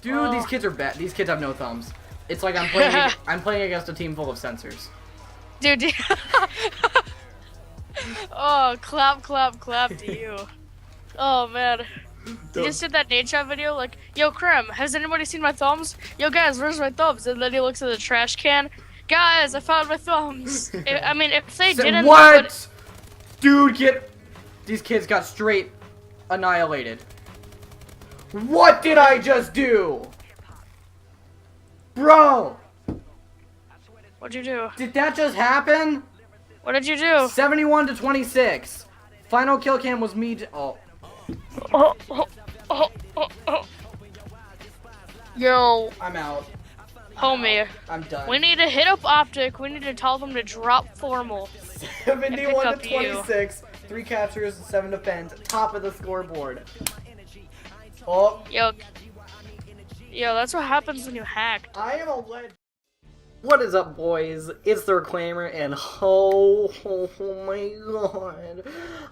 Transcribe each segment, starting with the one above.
Dude, these kids are bad. These kids have no thumbs. It's like I'm playing against a team full of sensors. Dude. Oh, clap to you. Oh man. He just did that nade shot video like, yo Krim, has anybody seen my thumbs? Yo guys, where's my thumbs? And then he looks at the trash can. Guys, I found my thumbs. I mean, if they didn't. What? Dude, these kids got straight annihilated. What did I just do? Bro! What'd you do? Did that just happen? What did you do? 71 to 26. Final kill cam was me. Oh. Yo. I'm out. Homie. I'm done. We need to hit up Optic. We need to tell them to drop formal. 71 to 26. 3 captures, 7 defends. Top of the scoreboard. Oh. Yo, that's what happens when you hacked. I am a legend. What is up, boys? It's the Reclaimer, and oh my god,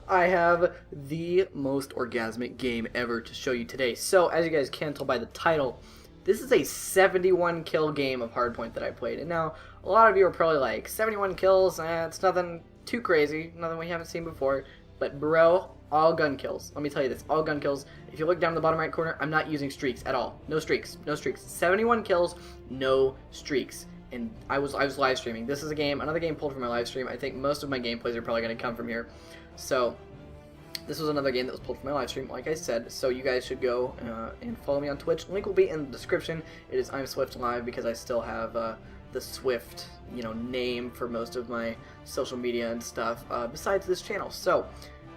I have the most orgasmic game ever to show you today. So, as you guys can tell by the title, this is a 71 kill game of Hardpoint that I played. And now, a lot of you are probably like, 71 kills, it's nothing too crazy, nothing we haven't seen before. But bro, all gun kills. Let me tell you this, all gun kills. If you look down in the bottom right corner, I'm not using streaks at all. No streaks, no streaks. 71 kills, no streaks. And I was live streaming. This is another game pulled from my live stream. I think most of my gameplays are probably going to come from here. So, this was another game that was pulled from my live stream, like I said. So you guys should go and follow me on Twitch. Link will be in the description. It is I'm Swift Live because I still have the Swift, name for most of my social media and stuff besides this channel. So,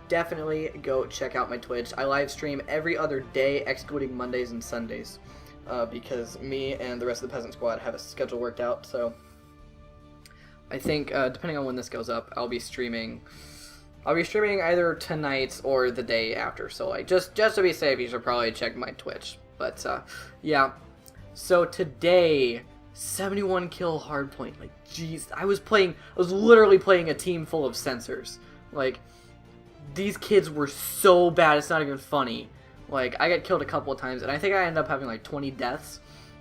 definitely go check out my Twitch. I live stream every other day, excluding Mondays and Sundays. Because me and the rest of the Peasant Squad have a schedule worked out, so I think, depending on when this goes up, I'll be streaming either tonight or the day after, so, like, just to be safe, you should probably check my Twitch, but, yeah, so today, 71 kill Hardpoint, like, jeez, I was literally playing a team full of sensors, like, these kids were so bad, it's not even funny. Like, I got killed a couple of times, and I think I ended up having, like, 20 deaths,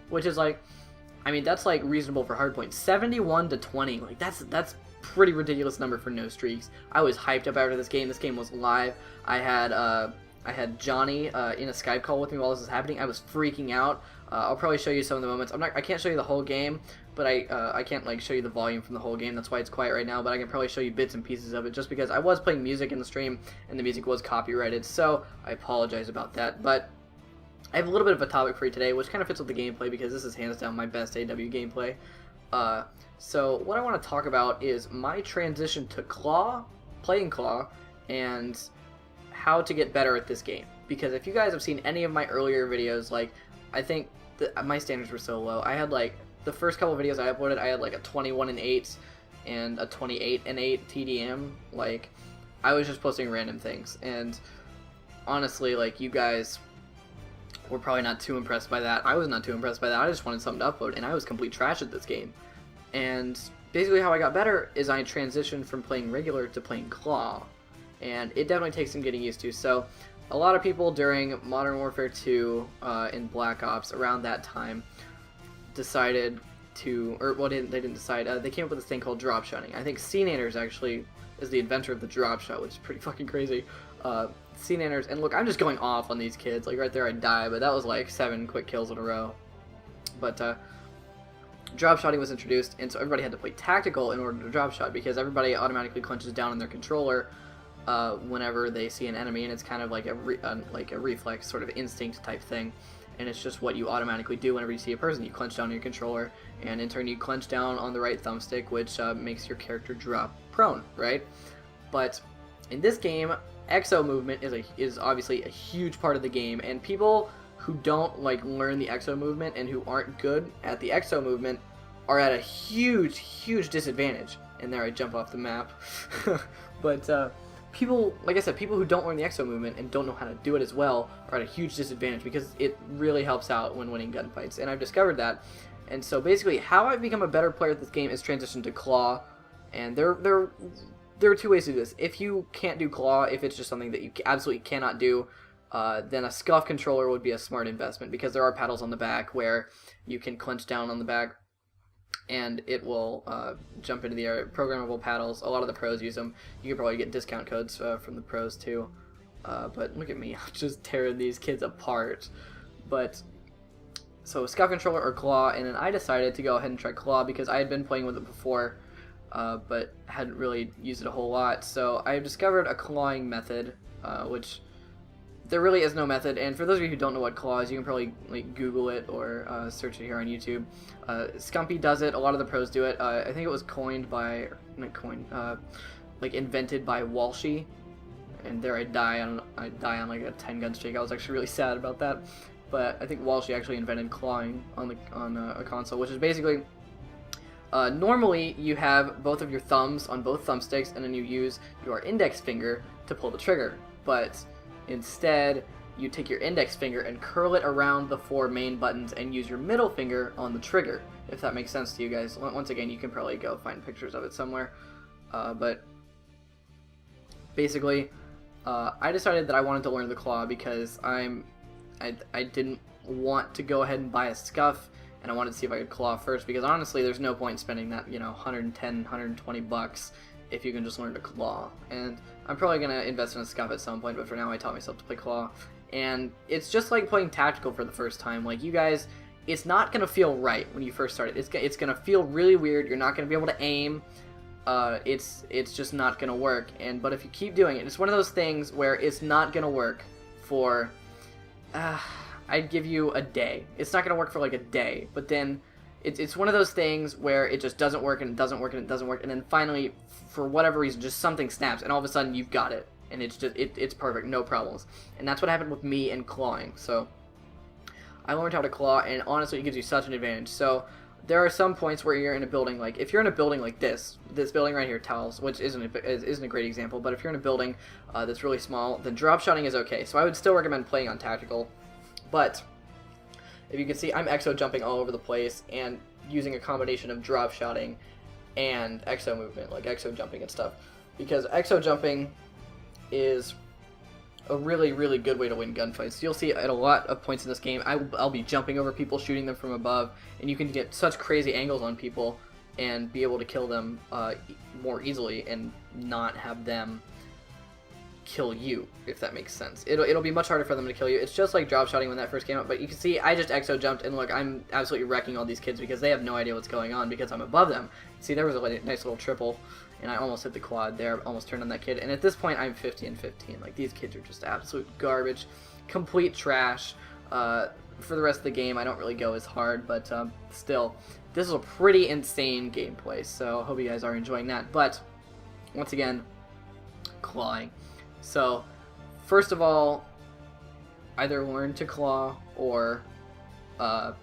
which is, like, I mean, that's, like, reasonable for Hardpoint. 71 to 20, like, that's pretty ridiculous number for no streaks. I was hyped up after this game. This game was live. I had Johnny in a Skype call with me while this was happening. I was freaking out. I'll probably show you some of the moments. I can't show you the whole game, but I can't like show you the volume from the whole game. That's why it's quiet right now. But I can probably show you bits and pieces of it, just because I was playing music in the stream and the music was copyrighted. So I apologize about that. But I have a little bit of a topic for you today, which kind of fits with the gameplay because this is hands down my best AW gameplay. So what I want to talk about is my transition to playing Claw, and how to get better at this game. Because if you guys have seen any of my earlier videos, like, I think my standards were so low. I had, like, the first couple videos I uploaded, I had, like, a 21 and 8 and a 28 and 8 TDM. Like, I was just posting random things. And honestly, like, you guys were probably not too impressed by that. I was not too impressed by that. I just wanted something to upload, and I was complete trash at this game. And basically how I got better is I transitioned from playing regular to playing Claw. And it definitely takes some getting used to. So a lot of people during Modern Warfare 2 in Black Ops around that time decided to, or well, they didn't decide, they came up with this thing called drop shotting. I think CNanners actually is the inventor of the drop shot, which is pretty fucking crazy. CNanners, and look, I'm just going off on these kids, like right there I die, but that was like 7 quick kills in a row. But drop shotting was introduced, and so everybody had to play tactical in order to drop shot, because everybody automatically clenches down on their controller whenever they see an enemy, and it's kind of like a reflex, sort of instinct type thing, and it's just what you automatically do whenever you see a person. You clench down on your controller, and in turn you clench down on the right thumbstick, which makes your character drop prone, right? But in this game, exo movement is obviously a huge part of the game, and people who don't like learn the exo movement and who aren't good at the exo movement are at a huge disadvantage. And there I jump off the map. But people, like I said, people who don't learn the exo movement and don't know how to do it as well are at a huge disadvantage, because it really helps out when winning gunfights, and I've discovered that. And so basically how I've become a better player at this game is transition to Claw, and there are two ways to do this. If you can't do Claw, if it's just something that you absolutely cannot do, then a scuff controller would be a smart investment because there are paddles on the back where you can clench down on the back and it will jump into the air. Programmable paddles, a lot of the pros use them. You can probably get discount codes from the pros too. But look at me, I'm just tearing these kids apart. But so scuff controller or claw, and then I decided to go ahead and try claw because I had been playing with it before, but hadn't really used it a whole lot. So I discovered a clawing method, which there really is no method. And for those of you who don't know what claw is, you can probably like Google it or search it here on YouTube. Scumpy does it. A lot of the pros do it. I think it was coined by, not coined, like invented by Walshy. And there I die on like a 10-gun streak. I was actually really sad about that. But I think Walshy actually invented clawing on a console, which is basically normally you have both of your thumbs on both thumbsticks, and then you use your index finger to pull the trigger. But instead, you take your index finger and curl it around the 4 main buttons and use your middle finger on the trigger, if that makes sense to you guys. Once again, you can probably go find pictures of it somewhere. But basically, I decided that I wanted to learn the claw because I didn't want to go ahead and buy a scuff, and I wanted to see if I could claw first, because honestly there's no point in spending that, 110, 120 bucks if you can just learn to claw. And I'm probably going to invest in a scuff at some point, but for now I taught myself to play claw. And it's just like playing tactical for the first time. Like, you guys, it's not going to feel right when you first start it. It's going to feel really weird. You're not going to be able to aim. It's just not going to work. But if you keep doing it, it's one of those things where it's not going to work for... I'd give you a day. It's not going to work for like a day, but then it's one of those things where it just doesn't work and it doesn't work and it doesn't work, and then finally, for whatever reason, just something snaps, and all of a sudden you've got it, and it's just it's perfect, no problems. And that's what happened with me and clawing. So I learned how to claw, and honestly, it gives you such an advantage. So there are some points where you're in a building, like if you're in a building like this building right here, Towels, which isn't a great example, but if you're in a building that's really small, then drop shotting is okay. So I would still recommend playing on tactical, but if you can see, I'm exo jumping all over the place and using a combination of drop shotting and exo movement, like exo jumping and stuff, because exo jumping is a really, really good way to win gunfights. You'll see at a lot of points in this game, I'll be jumping over people, shooting them from above, and you can get such crazy angles on people and be able to kill them more easily and not have them kill you, if that makes sense. It'll be much harder for them to kill you. It's just like drop shotting when that first came out, but you can see I just exo jumped, and look, I'm absolutely wrecking all these kids because they have no idea what's going on because I'm above them. See, there was a nice little triple, and I almost hit the quad there, almost turned on that kid, and at this point I'm 50 and 15. Like, these kids are just absolute garbage, complete trash. For the rest of the game, I don't really go as hard, but still, this is a pretty insane gameplay, so I hope you guys are enjoying that. But once again, clawing. So, first of all, either learn to claw or buy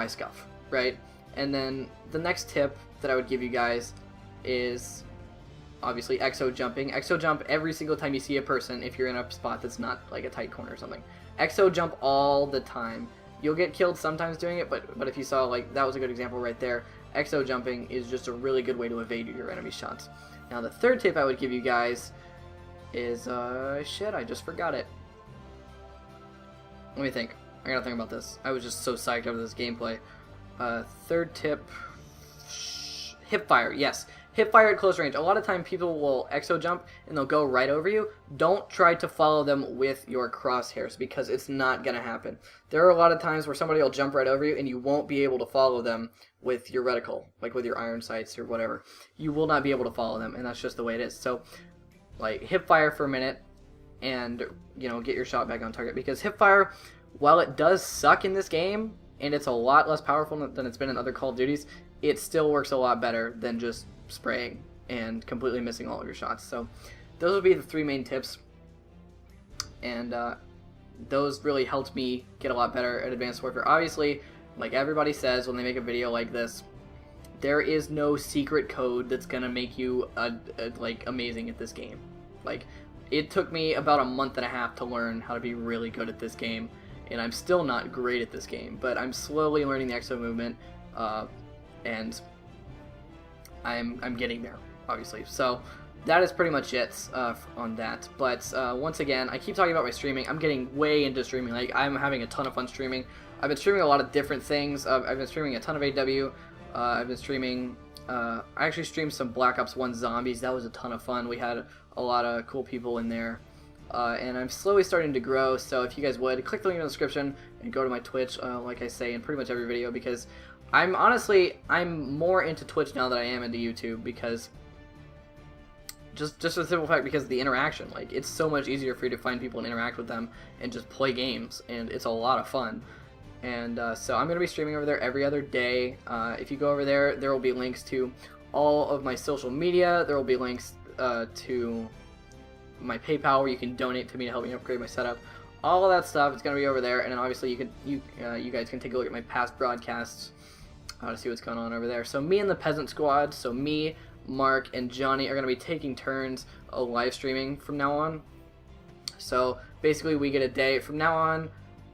scuff, right? And then the next tip that I would give you guys is obviously exo jumping. Exo jump every single time you see a person if you're in a spot that's not like a tight corner or something. Exo jump all the time. You'll get killed sometimes doing it, but if you saw, like, that was a good example right there. Exo jumping is just a really good way to evade your enemy shots. Now, the third tip I would give you guys is, shit, I just forgot it. Let me think. I gotta think about this. I was just so psyched over this gameplay. Third tip, hip fire. Yes, hip fire at close range. A lot of time people will exo jump and they'll go right over you. Don't try to follow them with your crosshairs because it's not gonna happen. There are a lot of times where somebody will jump right over you and you won't be able to follow them with your reticle, like with your iron sights or whatever. You will not be able to follow them, and that's just the way it is. So, like, hip fire for a minute and, you know, get your shot back on target, because hip fire, while it does suck in this game and it's a lot less powerful than it's been in other Call of Duties, it still works a lot better than just spraying and completely missing all of your shots. So those would be the 3 main tips, and those really helped me get a lot better at Advanced Warfare. Obviously, like everybody says when they make a video like this, there is no secret code that's gonna make you like amazing at this game. Like, it took me about a month and a half to learn how to be really good at this game, and I'm still not great at this game, but I'm slowly learning the exo movement, and I'm getting there, obviously. So that is pretty much it on that. But once again, I keep talking about my streaming. I'm getting way into streaming. Like, I'm having a ton of fun streaming. I've been streaming a lot of different things. I've been streaming a ton of AW. I've been streaming... I actually streamed some Black Ops 1 Zombies. That was a ton of fun. We had a lot of cool people in there. And I'm slowly starting to grow, so if you guys would, click the link in the description and go to my Twitch, like I say in pretty much every video, because I'm more into Twitch now than I am into YouTube, because just for the simple fact, because of the interaction. Like, it's so much easier for you to find people and interact with them and just play games, and it's a lot of fun. And so I'm going to be streaming over there every other day. If you go over there, there will be links to all of my social media. There will be links to my PayPal where you can donate to me to help me upgrade my setup. All of that stuff, it's going to be over there. And then obviously you guys can take a look at my past broadcasts to see what's going on over there. So me and the Peasant Squad, so me, Mark, and Johnny are going to be taking turns live streaming from now on. So basically we get a day from now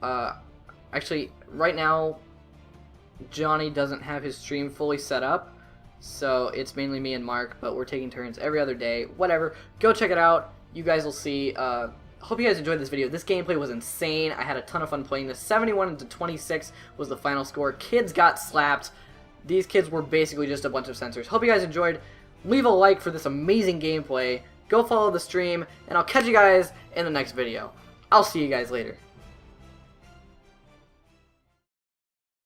on. Actually, right now, Johnny doesn't have his stream fully set up, so it's mainly me and Mark, but we're taking turns every other day. Whatever. Go check it out. You guys will see. Hope you guys enjoyed this video. This gameplay was insane. I had a ton of fun playing this. 71-26 was the final score. Kids got slapped. These kids were basically just a bunch of censors. Hope you guys enjoyed. Leave a like for this amazing gameplay. Go follow the stream, and I'll catch you guys in the next video. I'll see you guys later.